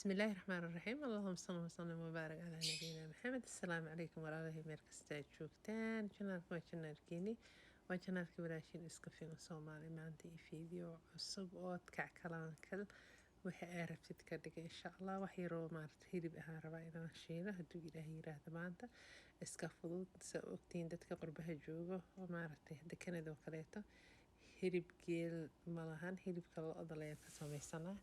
بسم الله الرحمن الرحيم اللهم صل وسلم وبارك على نبينا محمد السلام عليكم walaalahay meel kasta aad joogtaan janaalka waa janaalkeeni waa janaalka walaashiin iska filan soomaali maanta iyo fiideo cusub oo kac kalankal waxa aad rabtid ka dhiga insha allah wax yaroo maarata hilib ahaan rabaa inaan shiilo hadduu ilaahay yiraahdo maanta iska fudud saa ogtiin dadka qurbaha joogo oo maaragtay hadda kanada oo kaleeto hilib geel malahan hilibka lo-da layaan ka samaysanaa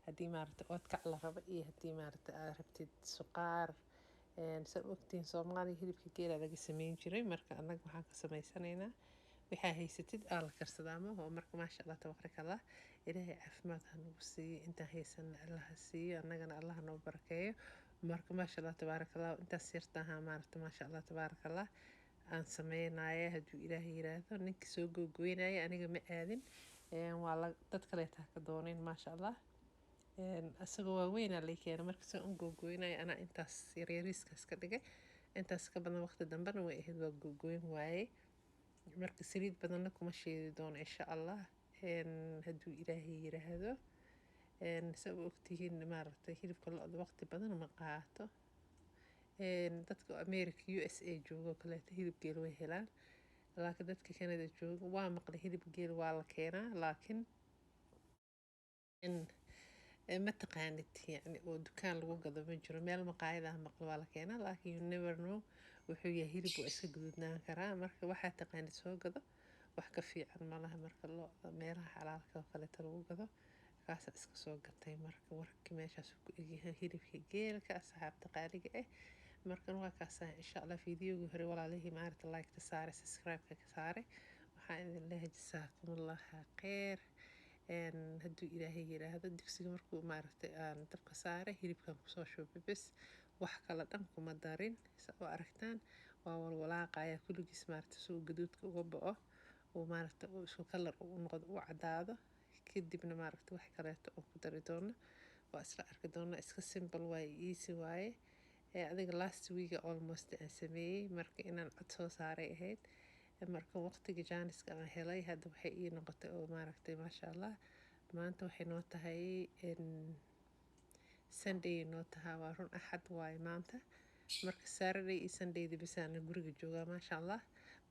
haddii maaragta oodkac la rabo iyo haddii maaragta aad rabtid suqaar saa ogtiin soomaaliya hilibka geela laga sameyn jiray marka annaga waxaan ka samaysanaynaa waxaa haysatid aa la karsadaama oo marka maasha allah tabarakallah ilaahay caafimaad ha nagu siiyo intaan haysana allaha siiyo annagana allaha noo barakeeyo marka maasha allah tabaarakallah intaas yartaahaa maaragta maasha allah tabaarakallah aan sameynaya hadduu ilaahay yiraahdo ninka soo googoynaya aniga ma aadin waa dad kaleetaa ka doonayn maasha allah asagoo waaweynaa lay keena marka saan u googoynaya anaa intaas yaryariiskaas ka dhigay intaas ka badan waqti dambena way ahayd waa googoyn waaye marka saliid badanna kuma shiidi doono insha allah hadduu ilaahay yiraahdo saa u ogtihiin maaragtay hilibka lo-da waqti badan ma qaato dadka america USA joogo kaleeto hilib geel way helaan laakiin dadka canada joogo waa maqlay hilib geel waa la keenaa laakiin ma taqaanid yani oo dukaan lagu gado ma jiro meel maqaayadaha maqlo waa la keenaa laakiin you never know wuxuu yahay hilib waa iska gududnaan karaa marka waxaa taqaanid soo gado wax ka fiican malaha marka lo-da meelaha xalaalka oo kaleeto lagu gado kaasa iska soo gatay marka warkii meeshaas ku egyahay hilibka geelka asxaabta qaaliga ah markan waa kaasaa insha allah fiidiyoga hore walaalihii maaragta like-ta saare subscribe-ka ka saare waxaan idin leeyahay jasaakumullahu khayr hadduu ilaahay yiraahdo digsiga markuu maaragtay aan dabka saare hilibkan kusoo shubay bes wax kala dhan kuma darin saa u aragtaan waa walwalaaqaya kulligiis maaragta soo gaduudka uga bao uu maaragta uu isku kalar u noqdo u cadaado kadibna maaragta wax kaleeto oo ku dari doono waa isla arki doona iska simple waaye easy waaye adiga last week almost aan sameeyey marka inaan cod soo saaray ahayd marka waqtiga jaaniska aan helay hadda waxay ii noqotay oo maaragtay maasha allah maanta waxay noo tahay sunday noo tahaa waa run axad waaye maanta marka saturday iyo sundayda bisaana guriga joogaa maasha allah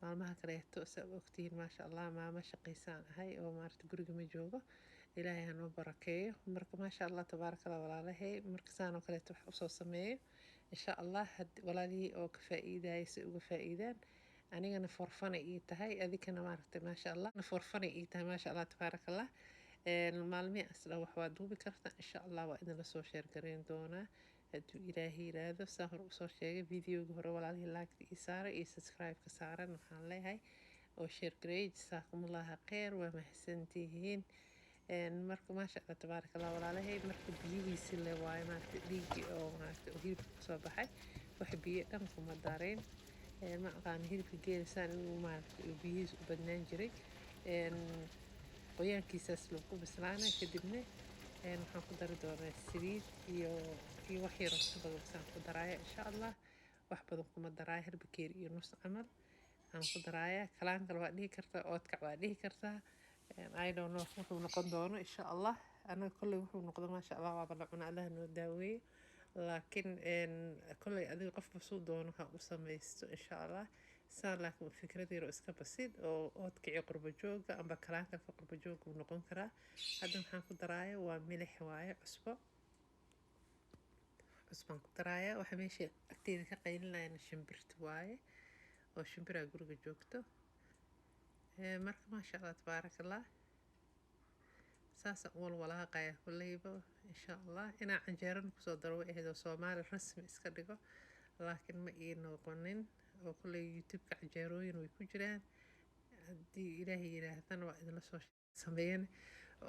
maalmaha kaleeto saa u ogtihiin maasha allah maamo shaqaysaan ahay oo maaragta guriga ma joogo ilaahay ha noo barakeeyo marka maasha allah tabaarakallah walaalahay marka saanoo kaleeto wax usoo sameeyo insha allah walaalihii oo ka faa'iidaya si uga faa'iidaan anigana forfanay ii tahay adikana maaragtay maasha allah forfanay ii tahay maasha allah tabaarakallah maalmihii asla wax waa duubi karta insha allah waa idinla soo sheer gareyn doonaa hadduu ilaahay yiraahdo saa hore usoo sheegay videoga hore walaalihii laagta ii saaray iyo subscribe-ka saaran waxaan leeyahay oo sheer gareey jasaakumullahu khayr waa mahadsantihiin marka maasha allah tabaarakallah walaalahay marka biyihiisi le waaye maaragta dhiigii oo maaragta oo hilibka kusoo baxay wax biyo dhan kuma darin ma aqaan hilibka geelisaan inuu maaragta biyihiis u badnaan jiray qoyaankiisaas lagu bislaana kadibna waxaan ku dari doonaa saliid iyo wax yaroo subag basaan ku daraaya insha allah wax badan kuma daraaya hal bakeeri iyo nus camal aan ku daraaya kalaankal waa dhihi kartaa oodkac waa dhihi kartaa I don't know wuxuu noqon doono insha allah anaga kolley wuxuu noqdo maasha allah waaba la cuna allaha noo daaweeyo laakiin kolley adiga qofba suu doono ha u samaysto insha allah saan laakiin fikrad yar oo iska basid oo oodkici qurbo jooga amba kalaankalka qurbo jooga uu noqon karaa hadda waxaan ku daraaya waa milix waaye cusbaan ku daraaya waxa meesha agteeda ka qaylinayana shimbirta waaye oo shimbiraa guriga joogto marka maasha allah tabaarakallah saasa walwalaaqaya kulleyba insha allah inaa canjeerana kusoo daro way ahayd oo soomaali rasmi iska dhigo laakiin ma ii noqonin oo kulley youtube-ka canjeerooyin way ku jiraan haddii ilaahay yiraahdana waa idinla soo sameeyan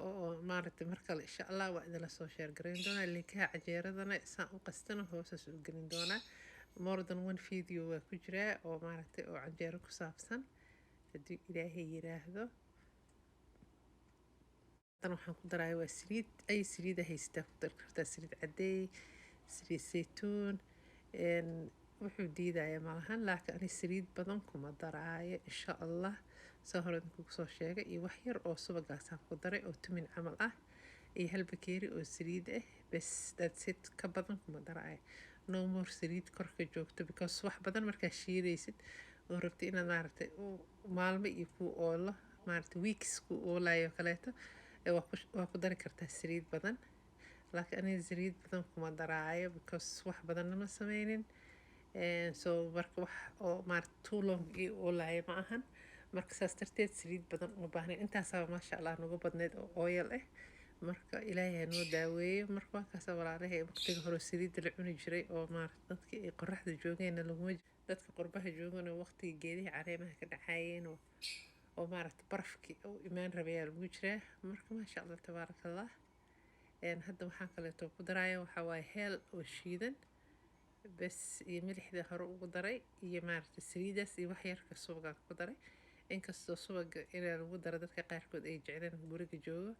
oo maaragtay mar kale insha allah waa idinla soo sheergarayn doonaa linkaha canjeeradana saan u qastana hoosaas u gelin doonaa more than one video waa ku jiraa oo maaragtay oo canjeero ku saabsan haddii ilaahay yiraahdo tan waxaan ku daraaya waa saliid ay saliida haystaa ku dari kartaa saliid cadeey saliid saytuun wuxuu diidaya malahan laakiin ani saliid badan kuma daraayo insha allah soo hore idinku soo sheegay iyo wax yar oo subagaasaan ku daray oo tumin camal ah iyo hal bakeeri oo saliid ah bes that's it, ka badan kuma daraayo. No more saliid korka joogto because wax badan markaa shiidaysid oo rabti inaad maaragtay maalmo iyo ku oolo maaragtay weeks ku oolayo kaleeto waa ku dari kartaa saliid badan. laakiin aniga saliid badan kuma daraayo because wax badanna ma sameynin. So marka wax oo maaragtay too long ii oolayo ma ahan. marka saas darteed saliid badan uma baahnayn. intaasaa maasha allah nagu badneyd oo oil ah. marka ilaahay noo daaweeyo. marka waa kaasa walaalahay waqtiga hore saliidda la cuni jiray oo maaragtay dadka ay qoraxda joogeenna laguma dadka qurbaha joogana waqtiga geedihi caleemaha ka dhacayeen oo maaragtay barafkii oo imaan rabayaa lagu jiraa. marka maasha allah tabaarakallah. hadda waxaan kaleeto ku daraya waxaa waaye heel oo shiidan bes iyo milixda hore ugu daray iyo maaragtay saliidaas iyo wax yarka subagaan ku daray. inkastoo subaga inaa lagu daro dadka qaarkood ay jecleen guriga joogo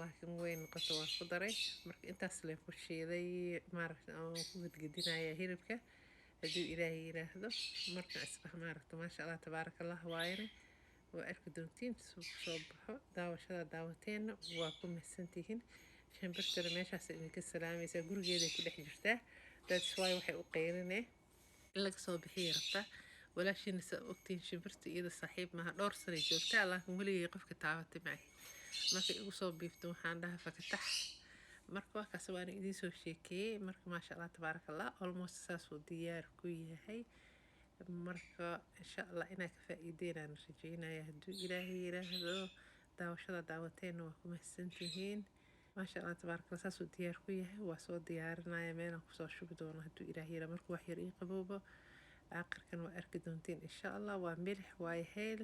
laakiin way noqoto waan ku daray. marka intaas leen ku shiiday maaragtay aan ku gedgedinaya hilibka hadduu ilaahay yiraahdo. marka isla maaragtay maasha allah tabaarakallah waayana waa arki doontiin soo baxo. daawashada daawateena waa ku mahadsantihiin. shimbirtana meeshaas idinka salaamaysaa gurigeeday ku dhex jirtaa. that's why waxay u qeylinee in laga soo bixiya rabtaa. walaashiina saa ogtiin shimbirta iyada saaxiib maaha dhowr sanay joogtaa laakiin weligay qofka taabatay maahay. markay igu soo biifto waxaan dhahaa fakatax. marka waa kaas waana idiin soo sheekeeyey. marka maasha allah tabaarakallah almost saasuu diyaar ku yahay. marka insha allah inaa ka faa'iideynaan rajeynaya hadduu ilaahay yiraahdo. daawashada daawateena waa ku mahadsantihiin. maasha allah tabaarakallah saasuu diyaar ku yahay. waa soo diyaarinaya meelaan kusoo shubi doono hadduu ilaahay yiraahdo. marka wax yar ii qaboobo aakhirkan waa arki doontiin insha allah. waa milix waaye heel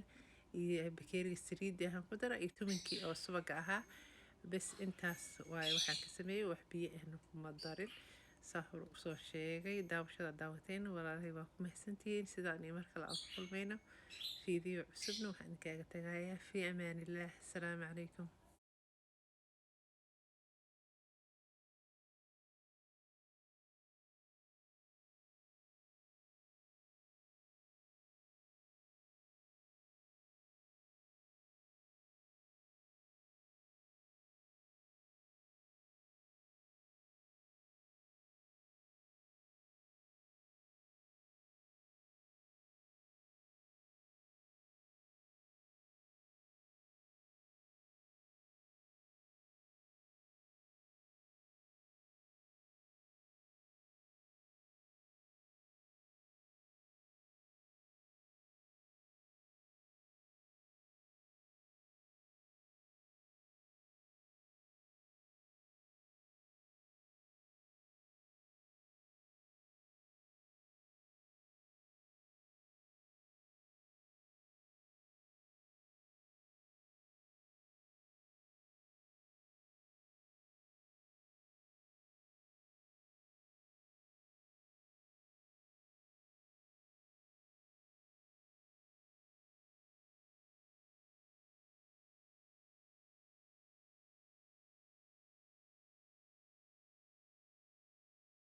iyo bakeeriga saliidii ahaan ku dara iyo tuminkii oo subaga ahaa. bes intaas waaye waxaan ka sameeyey. wax biyo ahna kuma darin. saa hore usoo sheegay. daawashada daawateena walaalahay waa ku mahadsantihiin. sidaan iyo mar kale aan ku kulmayno fiideo cusubna waxaan kaaga tagayaa fii amaanillaah. asalaamu calaykum.